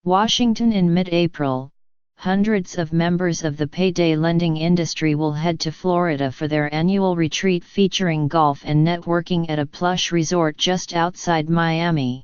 Washington. In mid-April, hundreds of members of the payday lending industry will head to Florida for their annual retreat featuring golf and networking at a plush resort just outside Miami.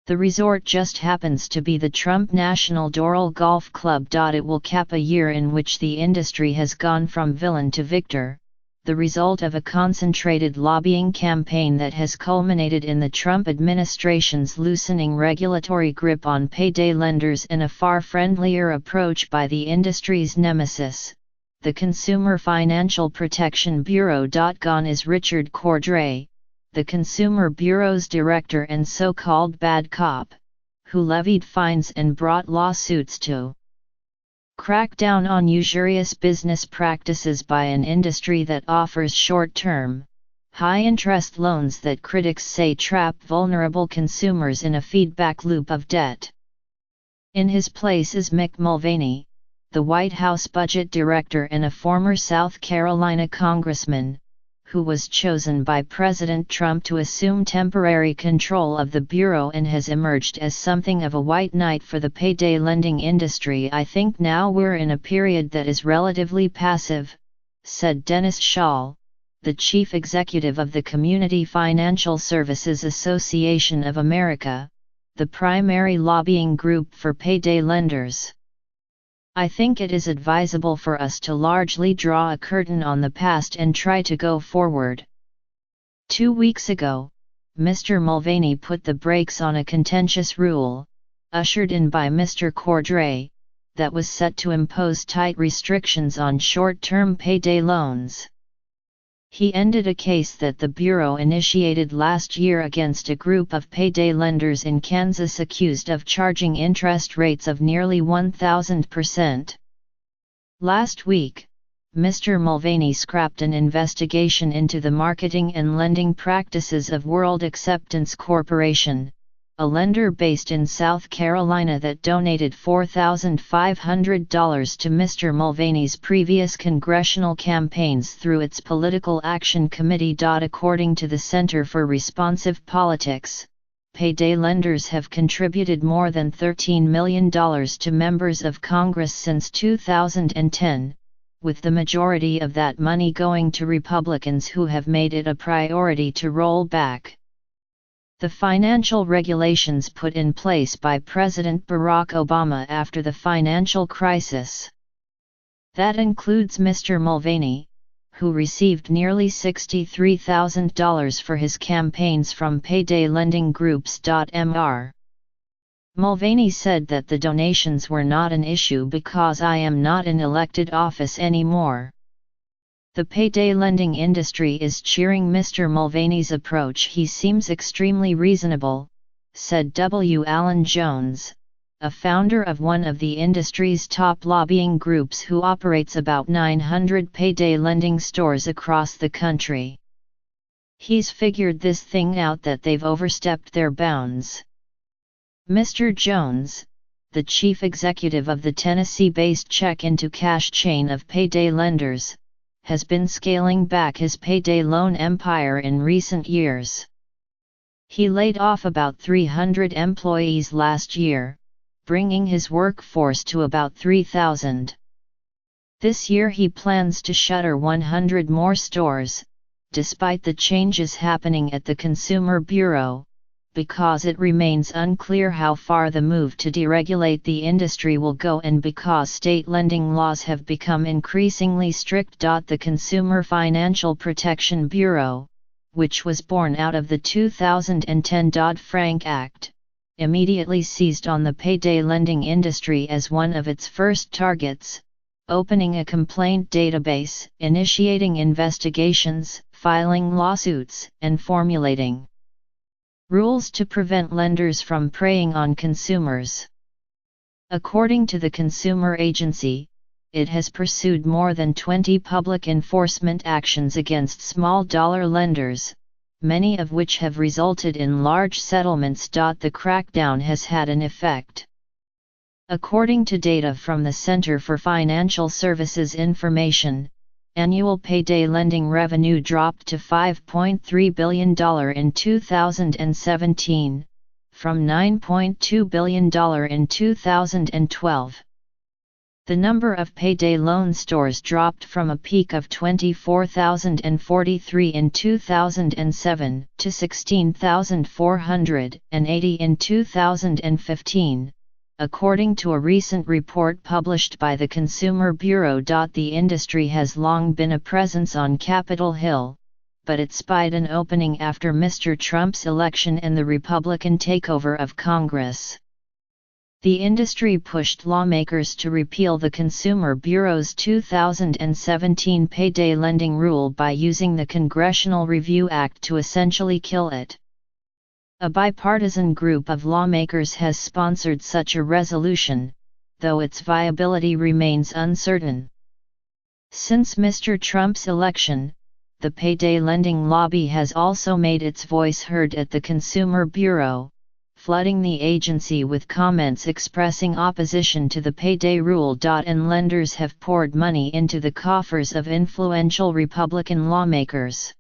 The resort just happens to be the Trump National Doral Golf Club. It will cap a year in which the industry has gone from villain to victor, the result of a concentrated lobbying campaign that has culminated in the Trump administration's loosening regulatory grip on payday lenders and a far friendlier approach by the industry's nemesis, the Consumer Financial Protection Bureau. Gone is Richard Cordray, the Consumer Bureau's director and so-called bad cop, who levied fines and brought lawsuits to crack down on usurious business practices by an industry that offers short-term, high-interest loans that critics say trap vulnerable consumers in a feedback loop of debt. In his place is Mick Mulvaney, the White House budget director and a former South Carolina congressman, who was chosen by President Trump to assume temporary control of the Bureau and has emerged as something of a white knight for the payday lending industry. I think now we're in a period that is relatively passive, said Dennis Schall, the chief executive of the Community Financial Services Association of America, the primary lobbying group for payday lenders. I think it is advisable for us to largely draw a curtain on the past and try to go forward. 2 weeks ago, Mr. Mulvaney put the brakes on a contentious rule, ushered in by Mr. Cordray, that was set to impose tight restrictions on short-term payday loans. He ended a case that the Bureau initiated last year against a group of payday lenders in Kansas accused of charging interest rates of nearly 1,000%. Last week, Mr. Mulvaney scrapped an investigation into the marketing and lending practices of World Acceptance Corporation, a lender based in South Carolina that donated $4,500 to Mr. Mulvaney's previous congressional campaigns through its Political Action Committee. According to the Center for Responsive Politics, payday lenders have contributed more than $13 million to members of Congress since 2010, with the majority of that money going to Republicans who have made it a priority to roll back the financial regulations put in place by President Barack Obama after the financial crisis. That includes Mr. Mulvaney, who received nearly $63,000 for his campaigns from payday lending groups. Mr. Mulvaney said that the donations were not an issue because I am not in elected office anymore. The payday lending industry is cheering Mr. Mulvaney's approach. He seems extremely reasonable, said W. Alan Jones, a founder of one of the industry's top lobbying groups who operates about 900 payday lending stores across the country. He's figured this thing out that they've overstepped their bounds. Mr. Jones, the chief executive of the Tennessee-based check-into-cash chain of payday lenders, has been scaling back his payday loan empire in recent years. He laid off about 300 employees last year, bringing his workforce to about 3,000. This year he plans to shutter 100 more stores, despite the changes happening at the Consumer Bureau, because it remains unclear how far the move to deregulate the industry will go and because state lending laws have become increasingly strict. The Consumer Financial Protection Bureau, which was born out of the 2010 Dodd-Frank Act, immediately seized on the payday lending industry as one of its first targets, opening a complaint database, initiating investigations, filing lawsuits, and formulating rules to prevent lenders from preying on consumers. According to the consumer agency, it has pursued more than 20 public enforcement actions against small-dollar lenders, many of which have resulted in large settlements. The crackdown has had an effect. According to data from the Center for Financial Services Information, annual payday lending revenue dropped to $5.3 billion in 2017, from $9.2 billion in 2012. The number of payday loan stores dropped from a peak of 24,043 in 2007 to 16,480 in 2015, according to a recent report published by the Consumer Bureau. The industry has long been a presence on Capitol Hill, but it spied an opening after Mr. Trump's election and the Republican takeover of Congress. The industry pushed lawmakers to repeal the Consumer Bureau's 2017 payday lending rule by using the Congressional Review Act to essentially kill it. A bipartisan group of lawmakers has sponsored such a resolution, though its viability remains uncertain. Since Mr. Trump's election, the payday lending lobby has also made its voice heard at the Consumer Bureau, flooding the agency with comments expressing opposition to the payday rule. And lenders have poured money into the coffers of influential Republican lawmakers.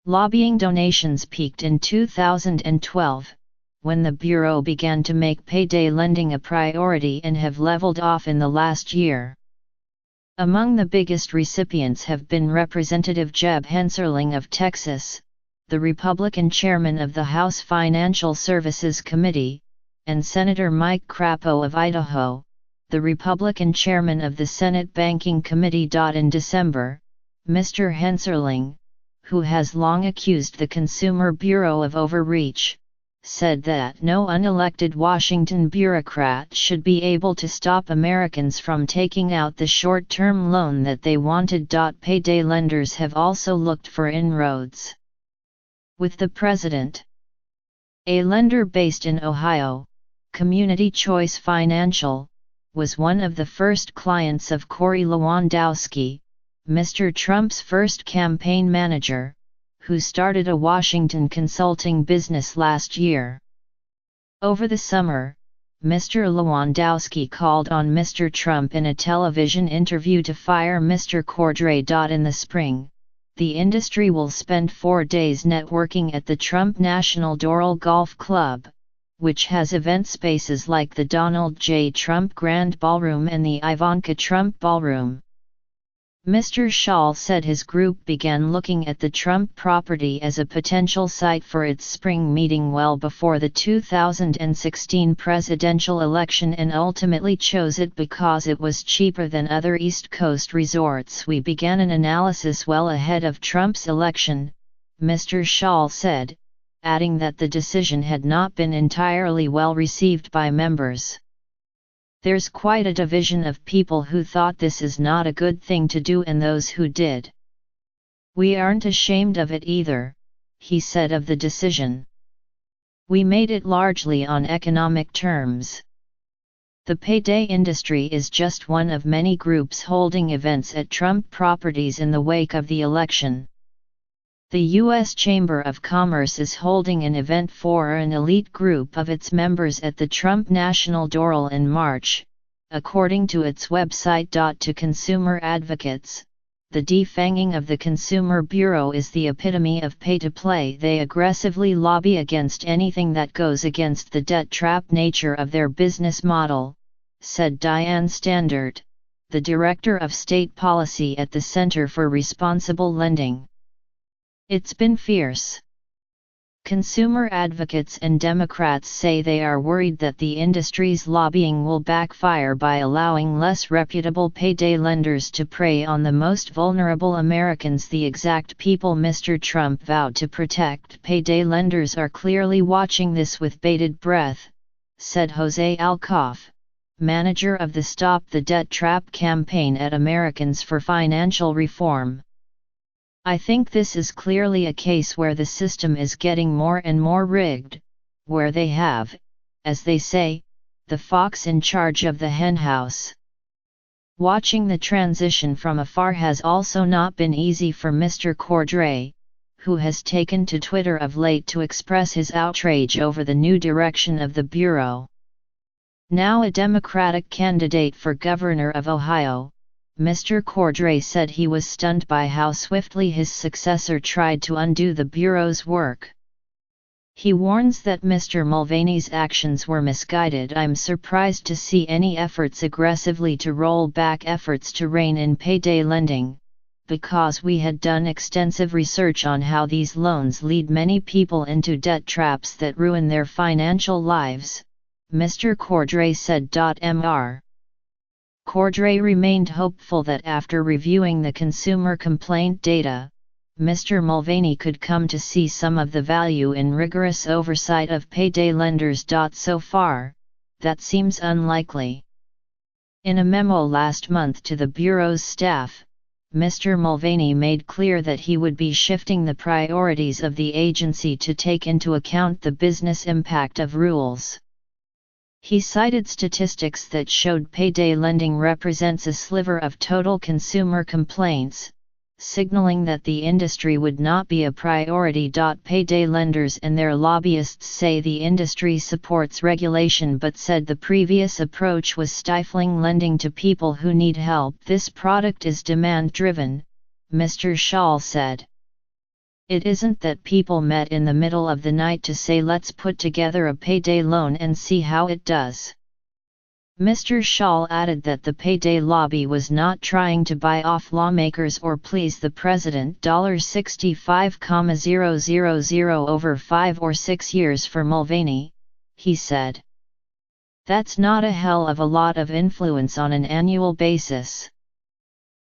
Lobbying donations peaked in 2012, when the Bureau began to make payday lending a priority, and have leveled off in the last year. Among the biggest recipients have been Representative Jeb Hensarling of Texas, the Republican chairman of the House Financial Services Committee, and Senator Mike Crapo of Idaho, the Republican chairman of the Senate Banking Committee. In December, Mr. Hensarling, who has long accused the Consumer Bureau of overreach, said that no unelected Washington bureaucrat should be able to stop Americans from taking out the short-term loan that they wanted. Payday lenders have also looked for inroads with the president. A lender based in Ohio, Community Choice Financial, was one of the first clients of Corey Lewandowski, Mr. Trump's first campaign manager, who started a Washington consulting business last year. Over the summer, Mr. Lewandowski called on Mr. Trump in a television interview to fire Mr. Cordray. In the spring, the industry will spend 4 days networking at the Trump National Doral Golf Club, which has event spaces like the Donald J. Trump Grand Ballroom and the Ivanka Trump Ballroom. Mr. Schall said his group began looking at the Trump property as a potential site for its spring meeting well before the 2016 presidential election, and ultimately chose it because it was cheaper than other East Coast resorts. We began an analysis well ahead of Trump's election, Mr. Schall said, adding that the decision had not been entirely well received by members. There's quite a division of people who thought this is not a good thing to do and those who did. We aren't ashamed of it either, he said of the decision. We made it largely on economic terms. The payday industry is just one of many groups holding events at Trump properties in the wake of the election. The U.S. Chamber of Commerce is holding an event for an elite group of its members at the Trump National Doral in March, according to its website. To consumer advocates, the defanging of the Consumer Bureau is the epitome of pay-to-play. They aggressively lobby against anything that goes against the debt trap nature of their business model, said Diane Standard, the Director of State Policy at the Center for Responsible Lending. It's been fierce. Consumer advocates and Democrats say they are worried that the industry's lobbying will backfire by allowing less reputable payday lenders to prey on the most vulnerable Americans, the exact people Mr. Trump vowed to protect. Payday lenders are clearly watching this with bated breath, said Jose Alcoff, manager of the Stop the Debt Trap campaign at Americans for Financial Reform. I think this is clearly a case where the system is getting more and more rigged, where they have, as they say, the fox in charge of the henhouse. Watching the transition from afar has also not been easy for Mr. Cordray, who has taken to Twitter of late to express his outrage over the new direction of the Bureau. Now a Democratic candidate for governor of Ohio, Mr. Cordray said he was stunned by how swiftly his successor tried to undo the Bureau's work. He warns that Mr. Mulvaney's actions were misguided. I'm surprised to see any efforts aggressively to roll back efforts to rein in payday lending, because we had done extensive research on how these loans lead many people into debt traps that ruin their financial lives, Mr. Cordray said. Mr. Cordray remained hopeful that after reviewing the consumer complaint data, Mr. Mulvaney could come to see some of the value in rigorous oversight of payday lenders. So far, that seems unlikely. In a memo last month to the Bureau's staff, Mr. Mulvaney made clear that he would be shifting the priorities of the agency to take into account the business impact of rules. He cited statistics that showed payday lending represents a sliver of total consumer complaints, signaling that the industry would not be a priority. Payday lenders and their lobbyists say the industry supports regulation but said the previous approach was stifling lending to people who need help. This product is demand-driven, Mr. Shaw said. It isn't that people met in the middle of the night to say let's put together a payday loan and see how it does. Mr. Shaw added that the payday lobby was not trying to buy off lawmakers or please the president. $65,000 over 5 or 6 years for Mulvaney, he said. That's not a hell of a lot of influence on an annual basis.